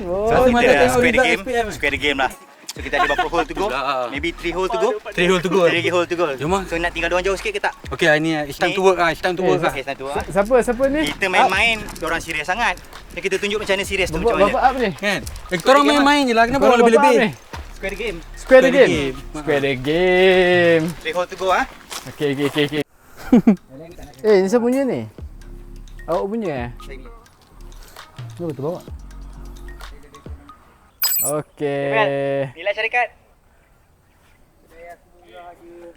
Oh, Satu mata Kita tengok square the result game. SPM. Square the game lah. So kita ada berapa hole to go? Maybe 3 hole to go. 3 hole to go. 3 hole to go. Jom lah. So nak tinggal diorang jauh sikit ke tak? Okay, ini it's time to work lah. It's time to work lah. Okay, satu ah. Siapa ni? Kita main-main, diorang serius sangat. Dan kita tunjuk macam mana serius tu macam Bapak mana. up ni. Kan? Kita orang main-main je lah. Kenapa Korang orang bapak up lebih-lebih? ni? Square the game. Square the Square the game. game. Square the game. 3 hole to go ah. Okey. Ni siapa punya ni? Awak punya eh? Kenapa tu bawa? Okey. Nilai syarikat.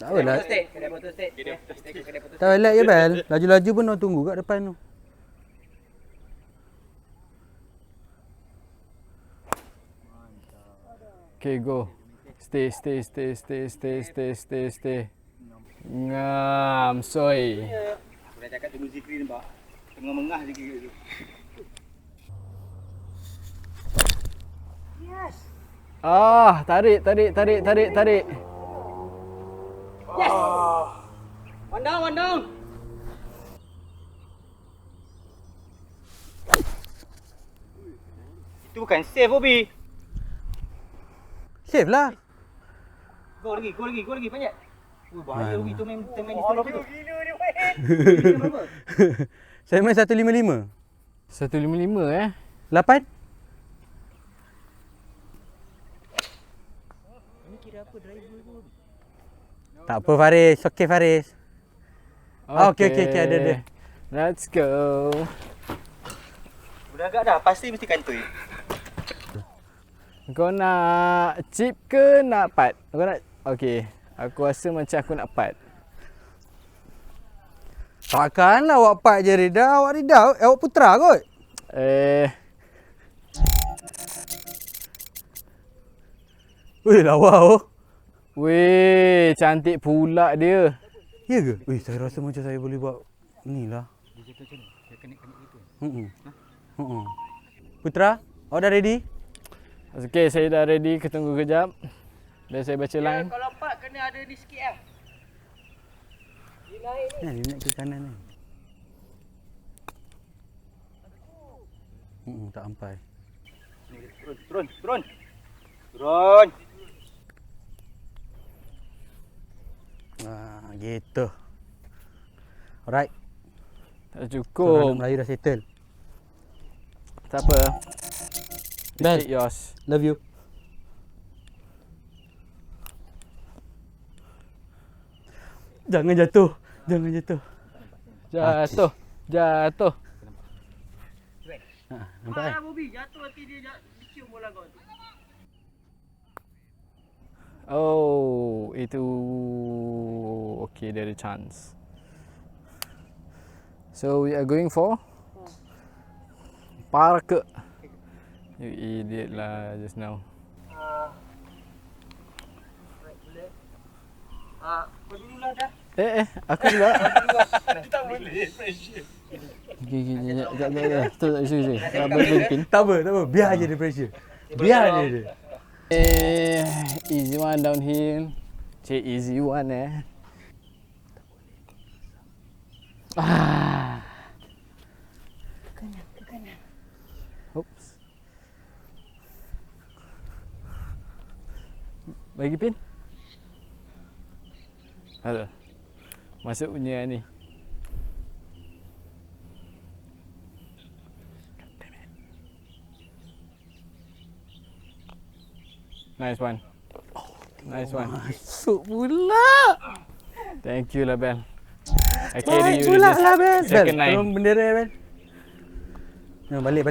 Tak apalah. Kedai botol state. Tak relax je Bel. Laju-laju pun orang tunggu kat depan tu. Okay, go. Stay. Ngam, soy. Aku dah cakap tunggu Zikri nampak. Tengah mengah je kira tu. Ah, tarik. One down. Itu bukan save Bobby. Save lah. Go lagi banyak. Bahaya Bobby tu main di tengah tu. Saya main 155. 155 8? Ini kira apa driver tu? Tak apa Faris. Okey Faris. Okey, ada. Let's go. Udah agak dah, pasti mesti kantoi. Kau nak chip ke nak part? Kau nak... Okey. Aku rasa macam aku nak part. Takkanlah awak part je Rida. Awak Putra kot. Weh lawa oh. Weh, cantik pula dia. Ya ke? Weh, saya rasa macam saya boleh buat ni lah. Dia jatuh macam ni? Dia connect gitu? Putra, awak dah ready? Okey, saya dah ready. Ketunggu kejap. Biar saya baca line. Kalau part kena ada ni sikit lah. Dia naik ni. Dia naik ke kanan ni. Tak sampai. Turun. Gitu. Alright. Tak Korang cukup. Melayu dah settle. Tak apa. Bel. Take yours. Love you. Jangan jatuh. Jatuh. Nampak kan? Bobby jatuh nanti dia cium bola kau tu. Oh, itu okay, there is a chance. So we are going for park. You idiot lah just now. Kau dululah dah. Aku pula. Tak boleh pressure. Okay, jap. Tak isu. Tak apa. Biar je dia pressure. Biar je dia. Easy one downhill. Cik easy one Kanan. Oops. Bagi pin. Ada. Masuk punya ni. Nice one. Masuk pula. Thank you lah Bel. I carry you pula this lah Bel. second line. Tolong bendera Bel. Balik.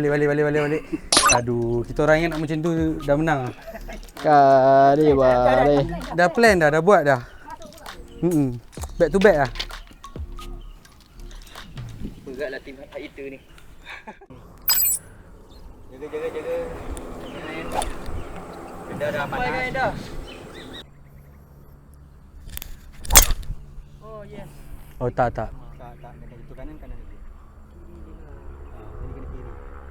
Aduh, kita orang yang nak macam tu dah menang. Kari balik. Dah plan dah buat dah. Back to back lah. Beratlah tim Haiter ni. Jaga. Dah panas. Dah. Oh yes. Oh tak. Tak. Itu kanan lagi. Jadi kena kiri.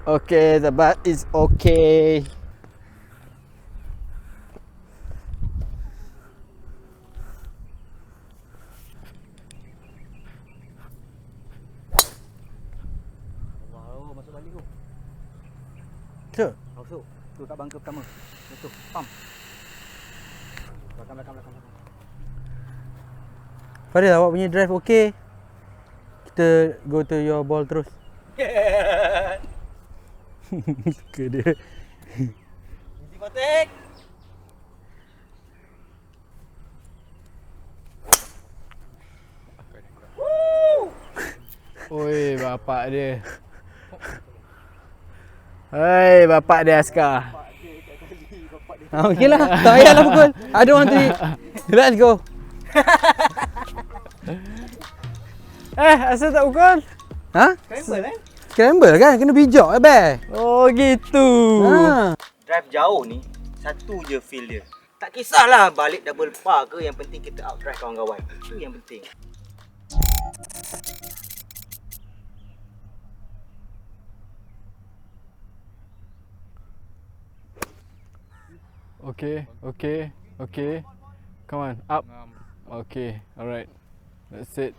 Okay, the bat is okay. Wow, masuk balik tu. Sure. Masuk. Tu kat bangka pertama. Betul. Pam. Belakang. Farid, awak punya drive okey. Kita go to your ball terus. Suka dia. Easy kontak. Oi, bapak dia. Hei, bapak dia askar. Okey lah. Tak payahlah pukul. I don't want to eat. Let's go. Asal tak pukul? Ha? Scramble kan? Kena bijak Bel. Oh, gitu. Ha. Drive jauh ni, satu je feel dia. Tak kisahlah balik double par ke, yang penting kita outdrive kawan-kawan. Itu yang penting. Okay. Come on, up. Okay, alright. That's it.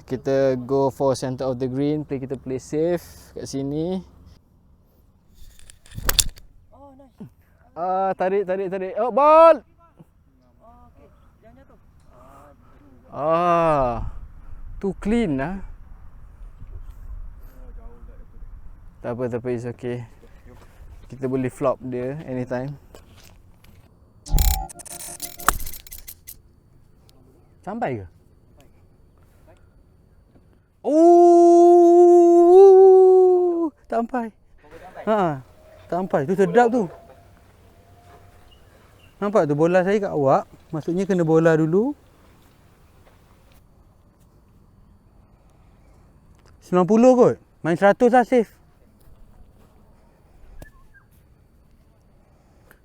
Kita go for center of the green. Kita play safe kat sini. Tarik. Oh, ball! Too clean lah. Tak apa, it's okay. Kita boleh flop dia anytime. Sampai ke? Oh, tak sampai. Tak sampai. Tu sedap tu. Nampak tu bola saya kat awak. Maksudnya kena bola dulu. 90 kot. Main 100 lah safe.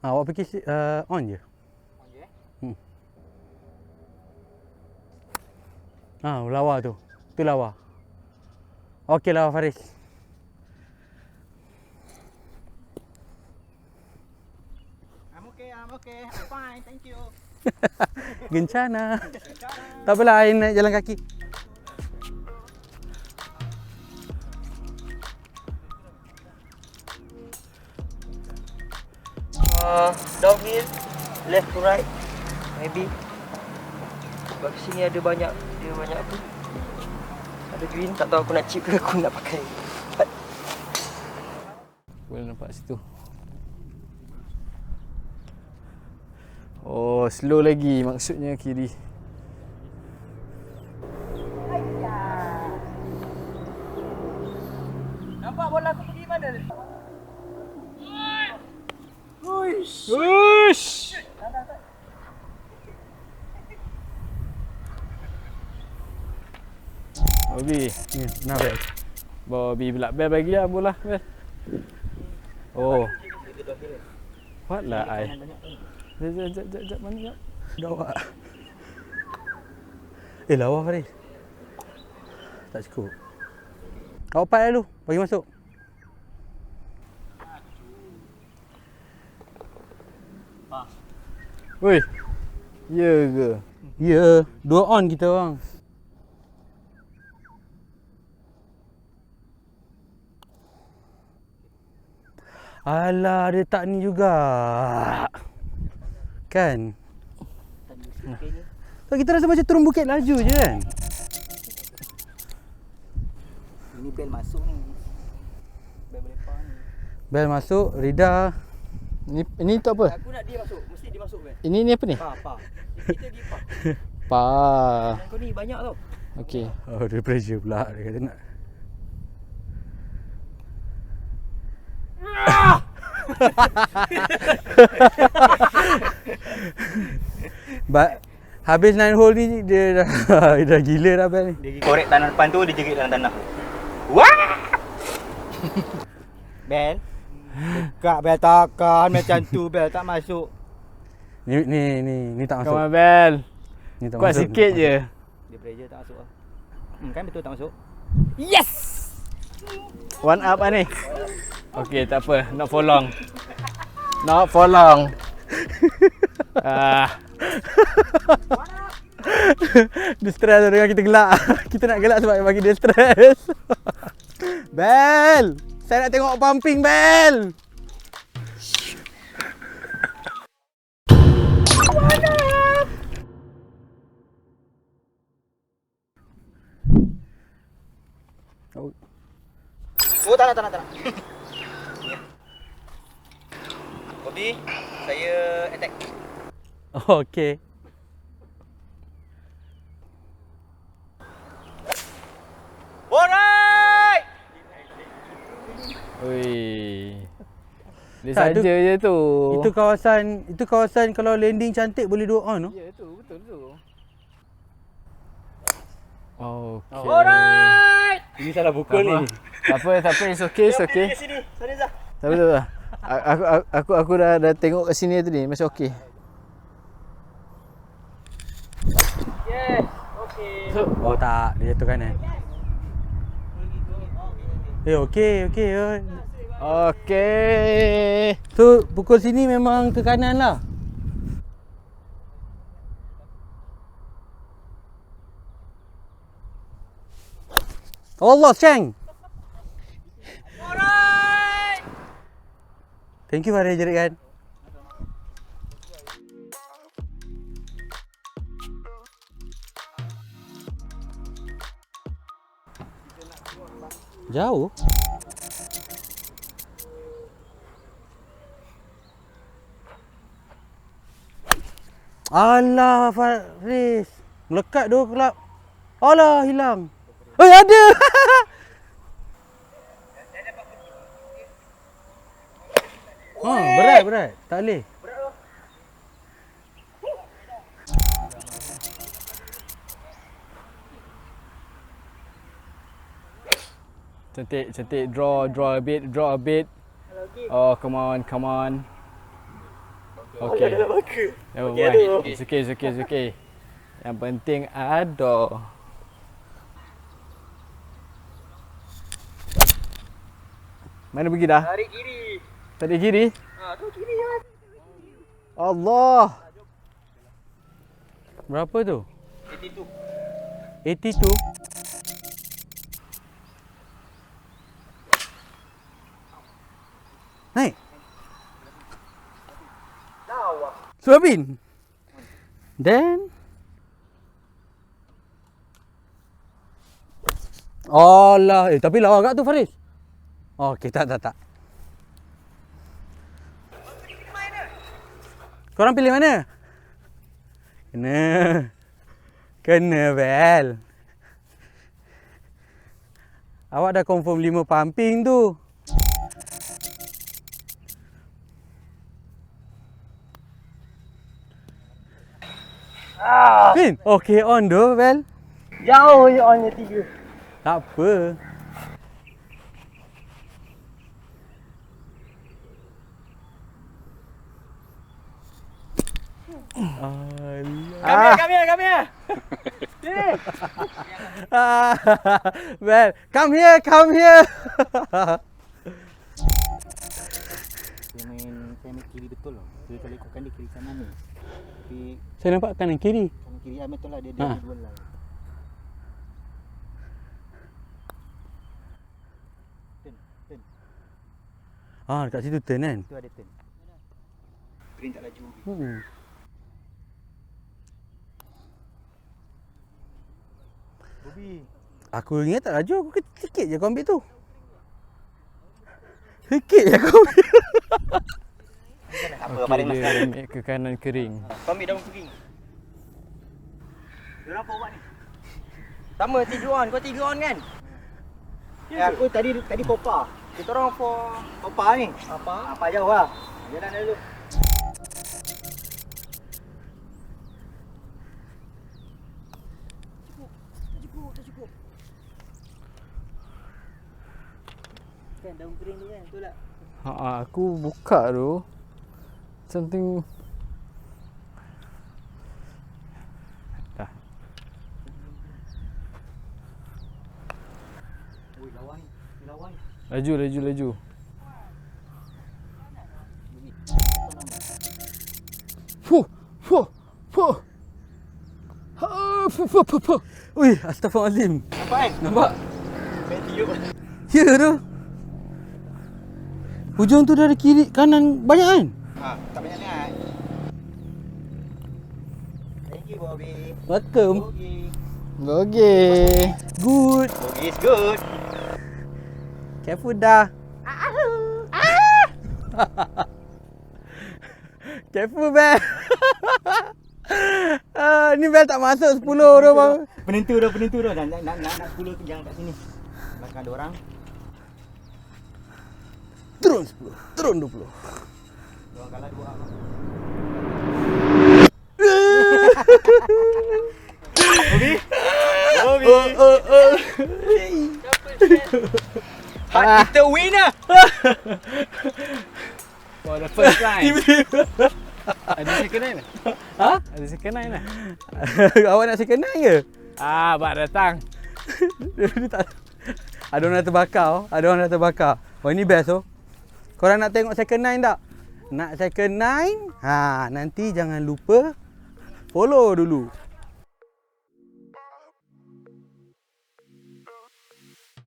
Awak fikir on je. Lawa tu. Tu lawa. Okey lawa Faris. I'm okay. I'm fine. Thank you. Gencana. Tak apalah, air naik jalan kaki. Downhill, left to right, maybe. Sebab sini ada banyak, dia banyak apa? Ada green, tak tahu aku nak chip ke aku nak pakai. Boleh nampak situ. Oh, slow lagi maksudnya kiri. Nampak bola aku pergi mana? Uish! Bobby, Nah, Bel. Bobby pula. Bel bagi lah bola, Bel. Oh. What lah I? Jap, mana jap? Lawa. Lawa Faris. Tak cukup. Kau pat dulu, bagi masuk. Woi. Ya ke? Ya, dua on kita orang. Alah, dia tak ni juga. Kan? Kita rasa macam turun bukit laju je kan? Ini bel masuk ni. Bel boleh par ni. Bel masuk, Rida. Ini tu apa? Aku nak dia masuk, mesti dia masuk kan? Ini apa ni? Pa. Kita pergi pa. Pa. Yang kau ni banyak tau. Okey. Oh, dia pressure pula. Dia kata nak. Habis 9 hole ni dia dah gila dah Bel ni. Dia korek tanah depan tu, dia jerit dalam tanah. Wah! Bel. Dekat Bel takkan macam tu Bel, tak masuk. Ni tak masuk. Come on, Bel. Ni tak Kuat masuk. sikit je. Dia pressure tak masuk lah. Kan betul tak masuk. Yes! One up lah ni. Okey, tak apa. Not for long. Not for long. Dia stress dengan kita gelak. Kita nak gelak sebab bagi dia stress. Bel! Saya nak tengok pumping, Bel! Oh, tak nak. Bobby, saya attack. Okey. Alright! Oi. Dia Tak, saja je tu. Itu kawasan kalau landing cantik boleh 2 on tu. Ya, tu betul tu. Okey. Alright! Ini salah pukul ni. Tak apa, it's okay. Sini, Sariza. Tak apa. Aku dah tengok kat sini tadi, masih okey. Yes. Okay. Oh tak, dia jatuh kanan. Okey. Okay. So pukul sini memang ke kanan lah. Allah, Cheng. Alright. Thank you Farid jerit kan. Jauh. Alah Faris. Melekat tu kelab. Alah hilang. Ada. Berat. Tak boleh. Cantik. Draw a bit. Oh, come on. Okay. Oh, it's okay. Yang penting ada. Mana pergi dah? Tarik kiri. Tarik kiri? Tu kiri kan. Allah. Berapa tu? 82. 82. Naik. Lawa. Suapin. Then Allah, tapi lawa agak tu Faris. Okey, tak. Korang pilih mana? Kena Bel. Awak dah confirm 5 pumping tu. Pin, okey on tu Bel. Jauh je onnya 3. Tak apa. Come here. Bel, come here. Saya main kiri betul lah. Saya kalau ikutkan dia kiri kanan ni. Tapi Saya nampak kanan kiri. kanan kiri betul lah dia Ha. ada dua lah. Turn. Dekat situ turn kan. Itu ada turn. Green tak laju. Bobby. Aku ingat tak laju, aku sikit je kau ambil tu. Sikit je kau ambil. Apa Okay, paling dia masalah? ambil ke kanan kering. Kau ambil daun kering. Diorang apa buat ni? Sama 3 on. Kau 3 on kan? Aku tadi popa. Kita orang for Popa ni. apa? Apa jauh lah. Jalan dulu. Cukup. Kan daun kering tu kan, betul tak? Aku buka tu something. Dah. Oi, lawan ni. Laju. Fuh. Ui, astagfirullahalazim. Nampak kan? Nampak? Main tiup. Ya tu. Hujung tu dari kiri kanan banyak kan? Tak banyak sangat. Thank you, Bobby. Welcome. Okay. Good. Bobby is good. Careful dah. Careful Bel. Ni Bel tak masuk 10 tu bang. Penentu dah. Nak 10 tu jangan kat sini. Belakang ada orang. Turun 10. Turun 20. Diorang kalah 2 orang. Kita winner. For the first time. Ada second line? Ha? Ada second second 9 lah. Awak nak second 9 ke? Abang datang. Dia tak. Ada orang dah terbakar. Ada orang dah terbakar. Oh ini best oh. Korang nak tengok second 9 tak? Nak second 9? Ha, nanti jangan lupa follow dulu.